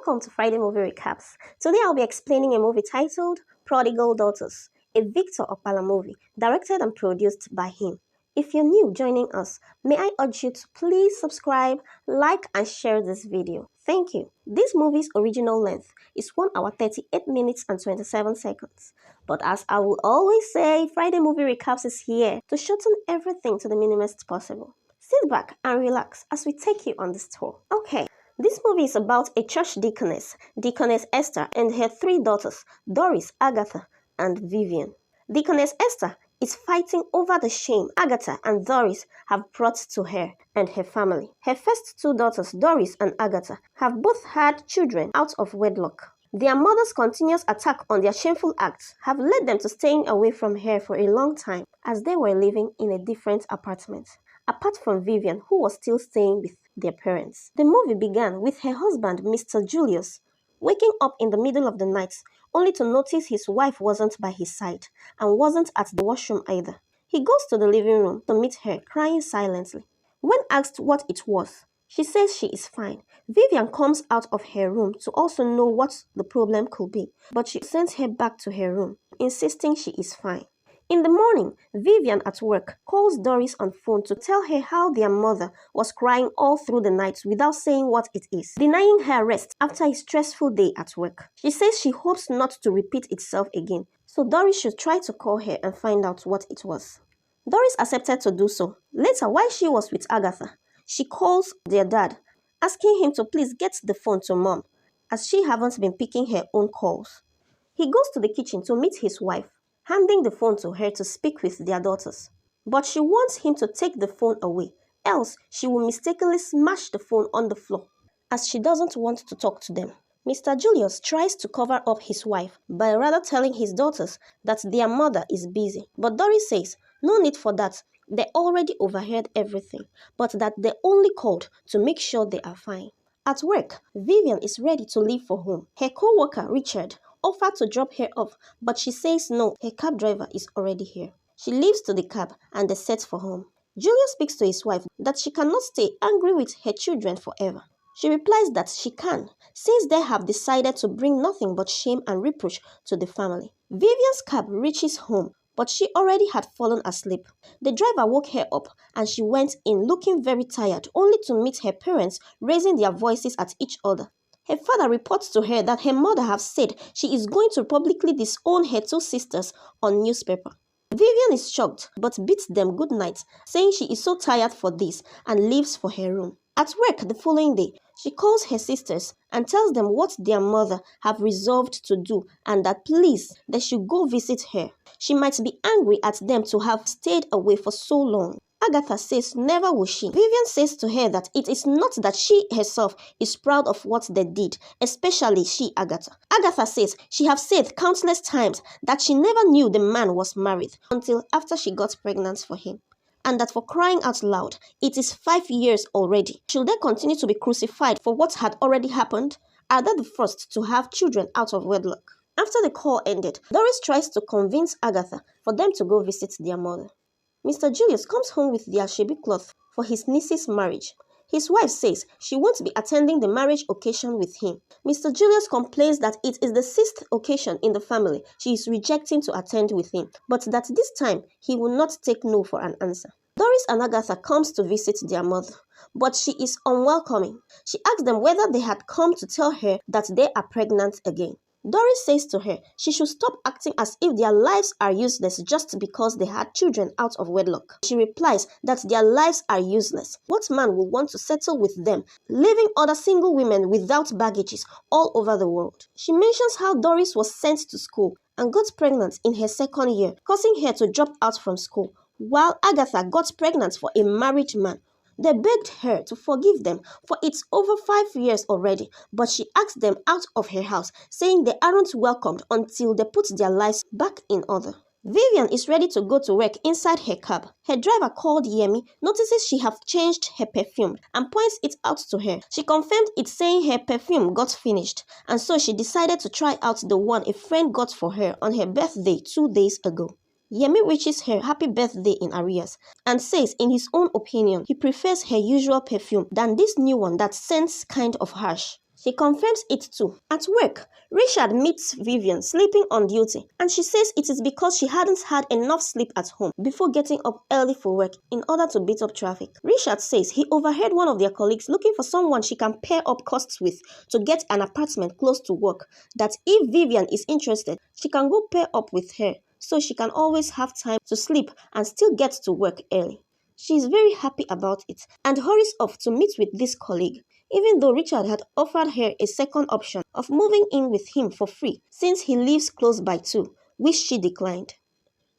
Welcome to Friday Movie Recaps. Today I'll be explaining a movie titled Prodigal Daughters, a Victor Opala movie, directed and produced by him. If you're new joining us, may I urge you to please subscribe, like and share this video. Thank you. This movie's original length is 1 hour 38 minutes and 27 seconds. But as I will always say, Friday Movie Recaps is here to shorten everything to the minimest possible. Sit back and relax as we take you on this tour. Okay. This movie is about a church deaconess, Deaconess Esther, and her 3 daughters, Doris, Agatha, and Vivian. Deaconess Esther is fighting over the shame Agatha and Doris have brought to her and her family. Her first 2 daughters, Doris and Agatha, have both had children out of wedlock. Their mother's continuous attack on their shameful acts have led them to staying away from her for a long time, as they were living in a different apartment, apart from Vivian, who was still staying with their parents. The movie began with her husband, Mr. Julius, waking up in the middle of the night only to notice his wife wasn't by his side and wasn't at the washroom either. He goes to the living room to meet her, crying silently. When asked what it was, she says she is fine. Vivian comes out of her room to also know what the problem could be, but she sends her back to her room, insisting she is fine. In the morning, Vivian at work calls Doris on phone to tell her how their mother was crying all through the night without saying what it is, denying her rest after a stressful day at work. She says she hopes not to repeat itself again, so Doris should try to call her and find out what it was. Doris accepted to do so. Later, while she was with Agatha, she calls their dad, asking him to please get the phone to Mom, as she haven't been picking her own calls. He goes to the kitchen to meet his wife, handing the phone to her to speak with their daughters. But she wants him to take the phone away, else she will mistakenly smash the phone on the floor, as she doesn't want to talk to them. Mr. Julius tries to cover up his wife by rather telling his daughters that their mother is busy. But Doris says, no need for that, they already overheard everything, but that they only called to make sure they are fine. At work, Vivian is ready to leave for home. Her co-worker, Richard, offered to drop her off, but she says no, her cab driver is already here. She leaves to the cab and they set for home. Julius speaks to his wife that she cannot stay angry with her children forever. She replies that she can, since they have decided to bring nothing but shame and reproach to the family. Vivian's cab reaches home, but she already had fallen asleep. The driver woke her up and she went in looking very tired, only to meet her parents raising their voices at each other. Her father reports to her that her mother has said she is going to publicly disown her 2 sisters on newspaper. Vivian is shocked but bids them good night, saying she is so tired for this and leaves for her room. At work the following day, she calls her sisters and tells them what their mother have resolved to do and that please they should go visit her. She might be angry at them to have stayed away for so long. Agatha says never will she. Vivian says to her that it is not that she herself is proud of what they did, especially she, Agatha. Agatha says she have said countless times that she never knew the man was married until after she got pregnant for him, and that for crying out loud, it is 5 years already. Should they continue to be crucified for what had already happened? Are they the first to have children out of wedlock? After the call ended, Doris tries to convince Agatha for them to go visit their mother. Mr. Julius comes home with the ashebi cloth for his niece's marriage. His wife says she won't be attending the marriage occasion with him. Mr. Julius complains that it is the 6th occasion in the family she is rejecting to attend with him, but that this time he will not take no for an answer. Doris and Agatha comes to visit their mother, but she is unwelcoming. She asks them whether they had come to tell her that they are pregnant again. Doris says to her she should stop acting as if their lives are useless just because they had children out of wedlock. She replies that their lives are useless. What man will want to settle with them, leaving other single women without baggages all over the world? She mentions how Doris was sent to school and got pregnant in her 2nd year, causing her to drop out from school, while Agatha got pregnant for a married man. They begged her to forgive them, for it's over 5 years already, but she asked them out of her house, saying they aren't welcomed until they put their lives back in order. Vivian is ready to go to work inside her cab. Her driver, called Yemi, notices she have changed her perfume and points it out to her. She confirmed it, saying her perfume got finished, and so she decided to try out the one a friend got for her on her birthday 2 days ago. Yemi wishes her happy birthday in arrears and says in his own opinion he prefers her usual perfume than this new one that scents kind of harsh. She confirms it too. At work, Richard meets Vivian sleeping on duty, and she says it is because she hadn't had enough sleep at home before getting up early for work in order to beat up traffic. Richard says he overheard one of their colleagues looking for someone she can pair up costs with to get an apartment close to work, that if Vivian is interested, she can go pair up with her so she can always have time to sleep and still get to work early. She is very happy about it and hurries off to meet with this colleague, even though Richard had offered her a second option of moving in with him for free since he lives close by too, which she declined.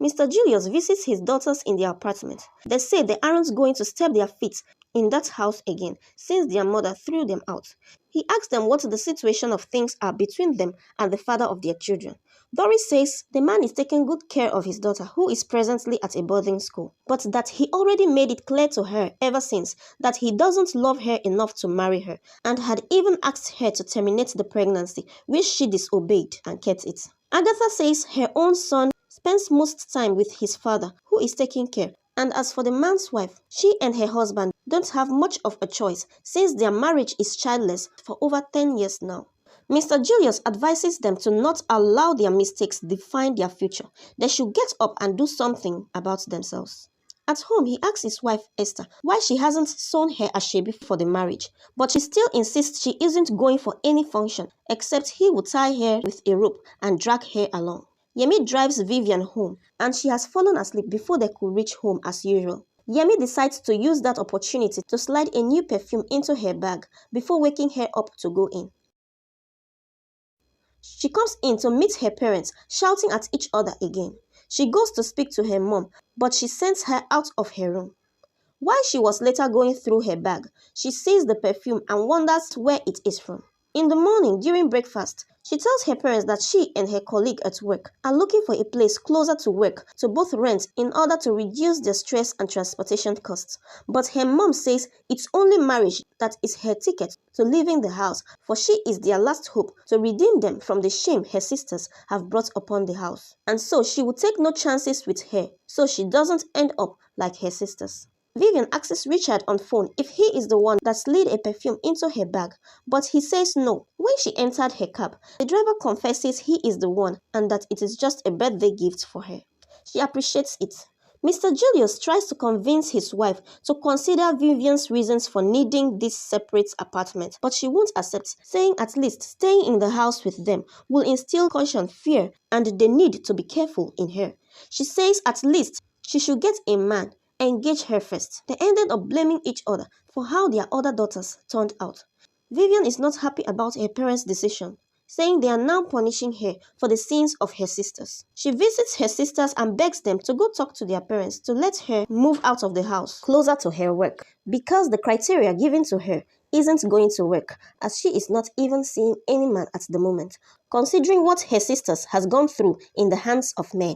Mr. Julius visits his daughters in their apartment. They say they aren't going to step their feet in that house again since their mother threw them out. He asks them what the situation of things are between them and the father of their children. Doris says the man is taking good care of his daughter, who is presently at a boarding school, but that he already made it clear to her ever since that he doesn't love her enough to marry her, and had even asked her to terminate the pregnancy, which she disobeyed and kept it. Agatha says her own son spends most time with his father, who is taking care. And as for the man's wife, she and her husband don't have much of a choice since their marriage is childless for over 10 years now. Mr. Julius advises them to not allow their mistakes define their future. They should get up and do something about themselves. At home, he asks his wife, Esther, why she hasn't sewn her asoebi for the marriage, but she still insists she isn't going for any function, except he would tie her with a rope and drag her along. Yemi drives Vivian home, and she has fallen asleep before they could reach home as usual. Yemi decides to use that opportunity to slide a new perfume into her bag before waking her up to go in. She comes in to meet her parents, shouting at each other again. She goes to speak to her mom, but she sends her out of her room. While she was later going through her bag, she sees the perfume and wonders where it is from. In the morning, during breakfast, she tells her parents that she and her colleague at work are looking for a place closer to work to both rent in order to reduce their stress and transportation costs. But her mom says it's only marriage that is her ticket to leaving the house, for she is their last hope to redeem them from the shame her sisters have brought upon the house. And so she will take no chances with her, so she doesn't end up like her sisters. Vivian asks Richard on phone if he is the one that slid a perfume into her bag, but he says no. When she entered her cab, the driver confesses he is the one and that it is just a birthday gift for her. She appreciates it. Mr. Julius tries to convince his wife to consider Vivian's reasons for needing this separate apartment, but she won't accept, saying at least staying in the house with them will instill caution, fear, and the need to be careful in her. She says at least she should get a man, engage her first. They ended up blaming each other for how their other daughters turned out. Vivian is not happy about her parents' decision, saying they are now punishing her for the sins of her sisters. She visits her sisters and begs them to go talk to their parents to let her move out of the house closer to her work, because the criteria given to her isn't going to work, as she is not even seeing any man at the moment, considering what her sisters has gone through in the hands of men.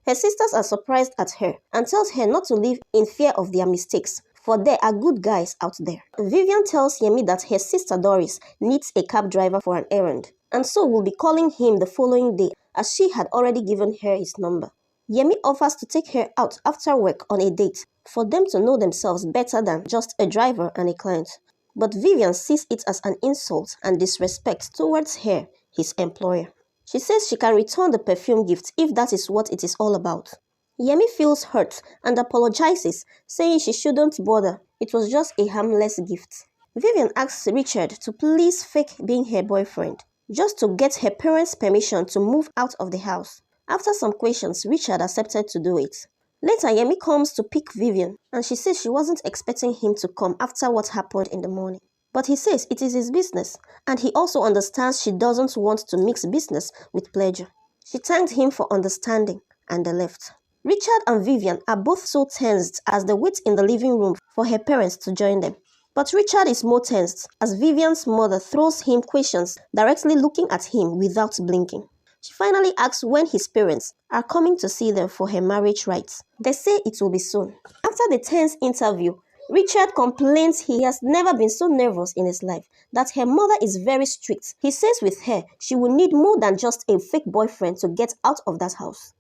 Her sisters are surprised at her and tells her not to live in fear of their mistakes, for there are good guys out there. Vivian tells Yemi that her sister Doris needs a cab driver for an errand, and so will be calling him the following day, as she had already given her his number. Yemi offers to take her out after work on a date, for them to know themselves better than just a driver and a client. But Vivian sees it as an insult and disrespect towards her, his employer. She says she can return the perfume gift if that is what it is all about. Yemi feels hurt and apologizes, saying she shouldn't bother, it was just a harmless gift. Vivian asks Richard to please fake being her boyfriend, just to get her parents' permission to move out of the house. After some questions, Richard accepted to do it. Later, Yemi comes to pick Vivian, and she says she wasn't expecting him to come after what happened in the morning. But he says it is his business, and he also understands she doesn't want to mix business with pleasure. She thanked him for understanding, and they left. Richard and Vivian are both so tensed as they wait in the living room for her parents to join them. But Richard is more tensed as Vivian's mother throws him questions, directly looking at him without blinking. She finally asks when his parents are coming to see them for her marriage rites. They say it will be soon. After the tense interview, Richard complains he has never been so nervous in his life, that her mother is very strict. He says with her, she will need more than just a fake boyfriend to get out of that house.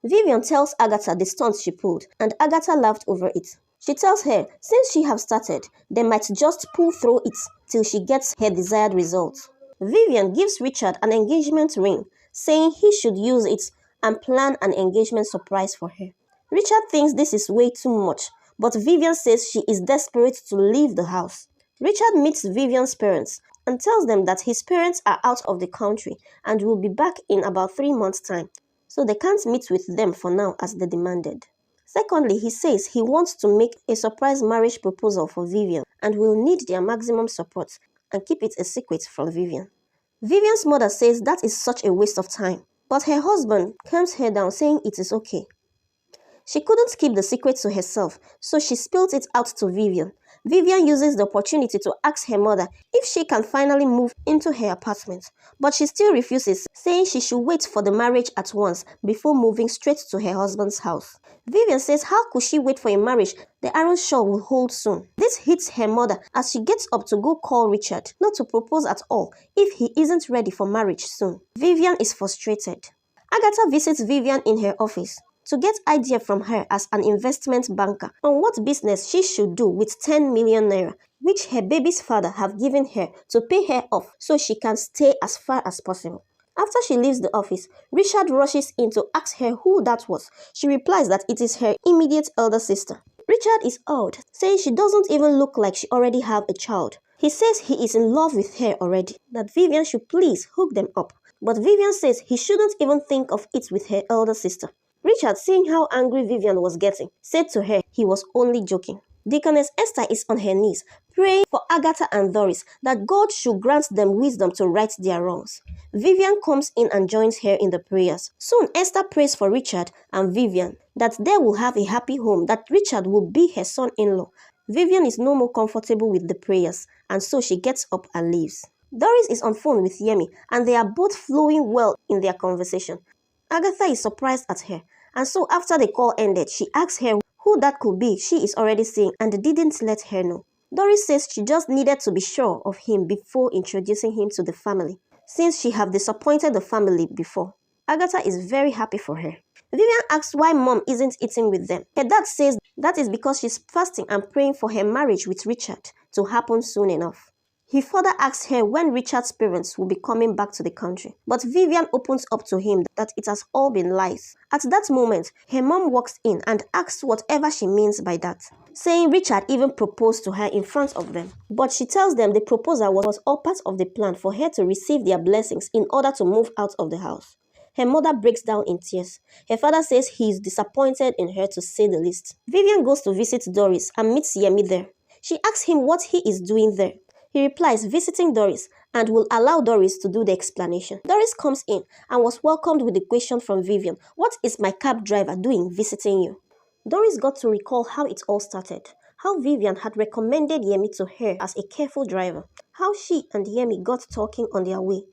Vivian tells Agatha the stunt she pulled, and Agatha laughed over it. She tells her since she have started, they might just pull through it till she gets her desired result. Vivian gives Richard an engagement ring, saying he should use it and plan an engagement surprise for her. Richard thinks this is way too much, but Vivian says she is desperate to leave the house. Richard meets Vivian's parents and tells them that his parents are out of the country and will be back in about 3 months' time, so they can't meet with them for now as they demanded. Secondly, he says he wants to make a surprise marriage proposal for Vivian and will need their maximum support and keep it a secret from Vivian. Vivian's mother says that is such a waste of time, but her husband calms her down saying it is okay. She couldn't keep the secret to herself, so she spilled it out to Vivian. Vivian uses the opportunity to ask her mother if she can finally move into her apartment, but she still refuses, saying she should wait for the marriage at once before moving straight to her husband's house. Vivian says how could she wait for a marriage they aren't sure will hold soon. This hits her mother as she gets up to go call Richard not to propose at all if he isn't ready for marriage soon. Vivian is frustrated. Agatha visits Vivian in her office to get idea from her as an investment banker on what business she should do with 10 million naira, which her baby's father have given her to pay her off so she can stay as far as possible. After she leaves the office, Richard rushes in to ask her who that was. She replies that it is her immediate elder sister. Richard is awed, saying she doesn't even look like she already have a child. He says he is in love with her already, that Vivian should please hook them up. But Vivian says he shouldn't even think of it with her elder sister. Richard, seeing how angry Vivian was getting, said to her he was only joking. Deaconess Esther is on her knees, praying for Agatha and Doris that God should grant them wisdom to right their wrongs. Vivian comes in and joins her in the prayers. Soon Esther prays for Richard and Vivian that they will have a happy home, that Richard will be her son-in-law. Vivian is no more comfortable with the prayers, and so she gets up and leaves. Doris is on phone with Yemi, and they are both flowing well in their conversation. Agatha is surprised at her, and so after the call ended, she asks her who that could be she is already seeing and didn't let her know. Doris says she just needed to be sure of him before introducing him to the family, since she have disappointed the family before. Agatha is very happy for her. Vivian asks why mom isn't eating with them. Her dad says that is because she's fasting and praying for her marriage with Richard to happen soon enough. He further asks her when Richard's parents will be coming back to the country, but Vivian opens up to him that it has all been lies. At that moment, her mom walks in and asks whatever she means by that, saying Richard even proposed to her in front of them. But she tells them the proposal was all part of the plan for her to receive their blessings in order to move out of the house. Her mother breaks down in tears. Her father says he is disappointed in her, to say the least. Vivian goes to visit Doris and meets Yemi there. She asks him what he is doing there. He replies visiting Doris and will allow Doris to do the explanation. Doris comes in and was welcomed with the question from Vivian, "What is my cab driver doing visiting you?" Doris got to recall how it all started, how Vivian had recommended Yemi to her as a careful driver, how she and Yemi got talking on their way,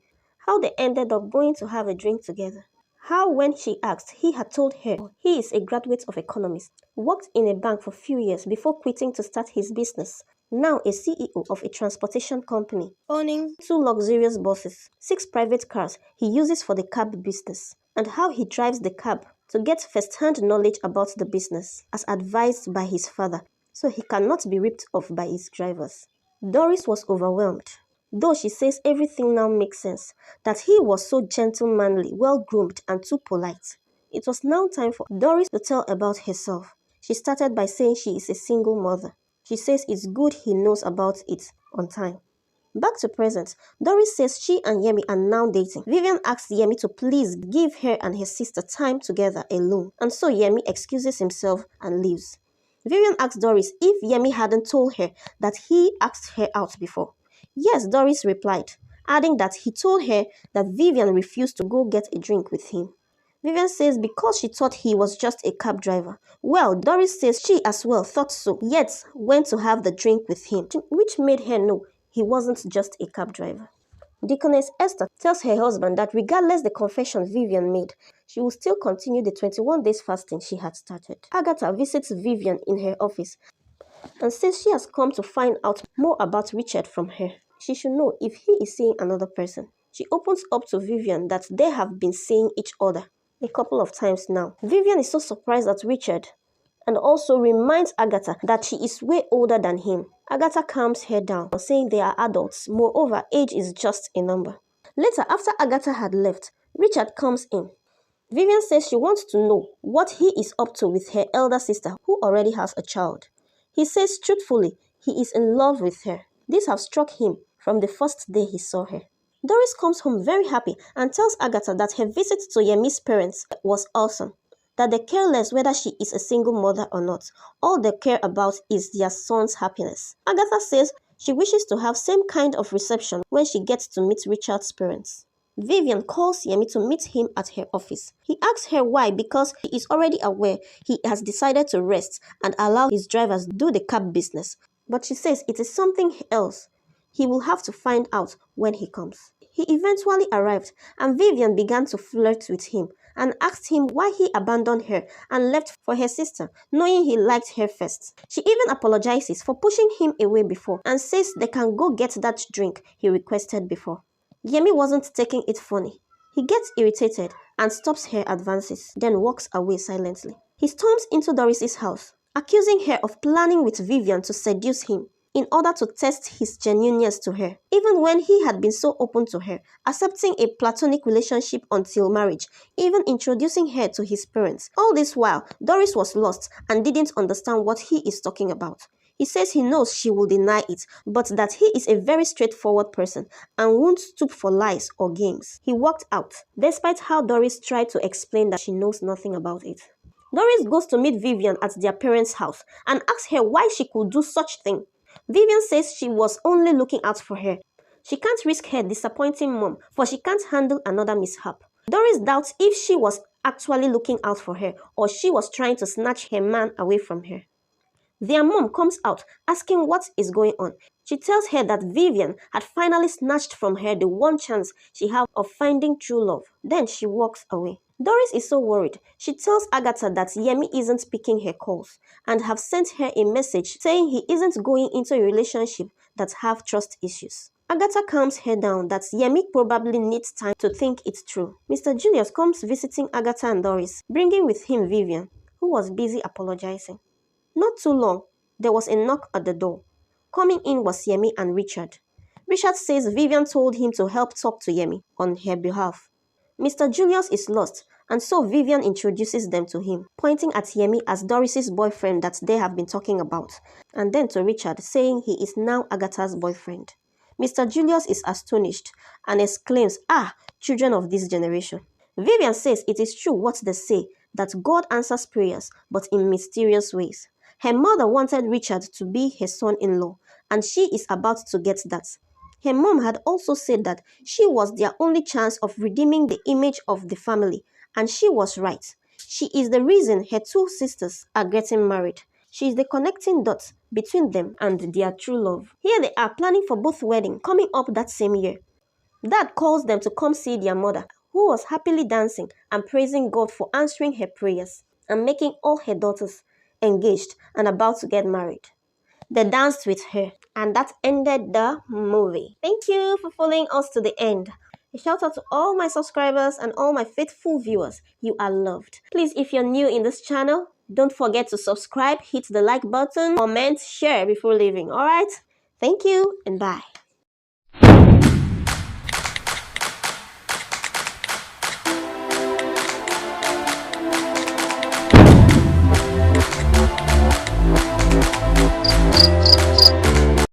how they ended up going to have a drink together, how when she asked, he had told her he is a graduate of economics, worked in a bank for a few years before quitting to start his business, now a CEO of a transportation company, owning 2 luxurious buses, 6 private cars he uses for the cab business, and how he drives the cab to get first-hand knowledge about the business, as advised by his father, so he cannot be ripped off by his drivers. Doris was overwhelmed, though she says everything now makes sense, that he was so gentlemanly, well-groomed, and too polite. It was now time for Doris to tell about herself. She started by saying she is a single mother. She says it's good he knows about it on time. Back to present, Doris says she and Yemi are now dating. Vivian asks Yemi to please give her and her sister time together alone, and so Yemi excuses himself and leaves. Vivian asks Doris if Yemi hadn't told her that he asked her out before. Yes, Doris replied, adding that he told her that Vivian refused to go get a drink with him. Vivian says because she thought he was just a cab driver. Well, Doris says she as well thought so, yet went to have the drink with him, which made her know he wasn't just a cab driver. Deaconess Esther tells her husband that regardless the confession Vivian made, she will still continue the 21 days fasting she had started. Agatha visits Vivian in her office and says she has come to find out more about Richard from her. She should know if he is seeing another person. She opens up to Vivian that they have been seeing each other a couple of times now. Vivian is so surprised at Richard and also reminds Agatha that she is way older than him. Agatha calms her down, saying they are adults. Moreover, age is just a number. Later, after Agatha had left, Richard comes in. Vivian says she wants to know what he is up to with her elder sister who already has a child. He says truthfully he is in love with her. This has struck him from the first day he saw her. Doris comes home very happy and tells Agatha that her visit to Yemi's parents was awesome, that they care less whether she is a single mother or not. All they care about is their son's happiness. Agatha says she wishes to have same kind of reception when she gets to meet Richard's parents. Vivian calls Yemi to meet him at her office. He asks her why, because he is already aware he has decided to rest and allow his drivers do the cab business. But she says it is something else he will have to find out when he comes. He eventually arrived and Vivian began to flirt with him and asked him why he abandoned her and left for her sister, knowing he liked her first. She even apologizes for pushing him away before and says they can go get that drink he requested before. Yemi wasn't taking it funny. He gets irritated and stops her advances, then walks away silently. He storms into Doris's house, accusing her of planning with Vivian to seduce him in order to test his genuineness to her, even when he had been so open to her, accepting a platonic relationship until marriage, even introducing her to his parents. All this while, Doris was lost and didn't understand what he is talking about. He says he knows she will deny it, but that he is a very straightforward person and won't stoop for lies or games. He walked out, despite how Doris tried to explain that she knows nothing about it. Doris goes to meet Vivian at their parents' house and asks her why she could do such thing. Vivian says she was only looking out for her. She can't risk her disappointing mom, for she can't handle another mishap. Doris doubts if she was actually looking out for her or she was trying to snatch her man away from her. Their mom comes out asking what is going on. She tells her that Vivian had finally snatched from her the one chance she had of finding true love. Then she walks away. Doris is so worried. She tells Agatha that Yemi isn't picking her calls and have sent her a message saying he isn't going into a relationship that have trust issues. Agatha calms her down that Yemi probably needs time to think it through. Mr. Julius comes visiting Agatha and Doris, bringing with him Vivian, who was busy apologizing. Not too long, there was a knock at the door. Coming in was Yemi and Richard. Richard says Vivian told him to help talk to Yemi on her behalf. Mr. Julius is lost, and so Vivian introduces them to him, pointing at Yemi as Doris's boyfriend that they have been talking about, and then to Richard, saying he is now Agatha's boyfriend. Mr. Julius is astonished and exclaims, "Ah, children of this generation." Vivian says it is true what they say, that God answers prayers, but in mysterious ways. Her mother wanted Richard to be her son-in-law, and she is about to get that. Her mom had also said that she was their only chance of redeeming the image of the family, and she was right. She is the reason her two sisters are getting married. She is the connecting dot between them and their true love. Here they are planning for both weddings coming up that same year. Dad calls them to come see their mother, who was happily dancing and praising God for answering her prayers and making all her daughters engaged and about to get married. They danced with her, and that ended the movie. Thank you for following us to the end. A shout out to all my subscribers and all my faithful viewers. You are loved. Please, if you're new in this channel, don't forget to subscribe, hit the like button, comment, share before leaving. Alright? Thank you and bye.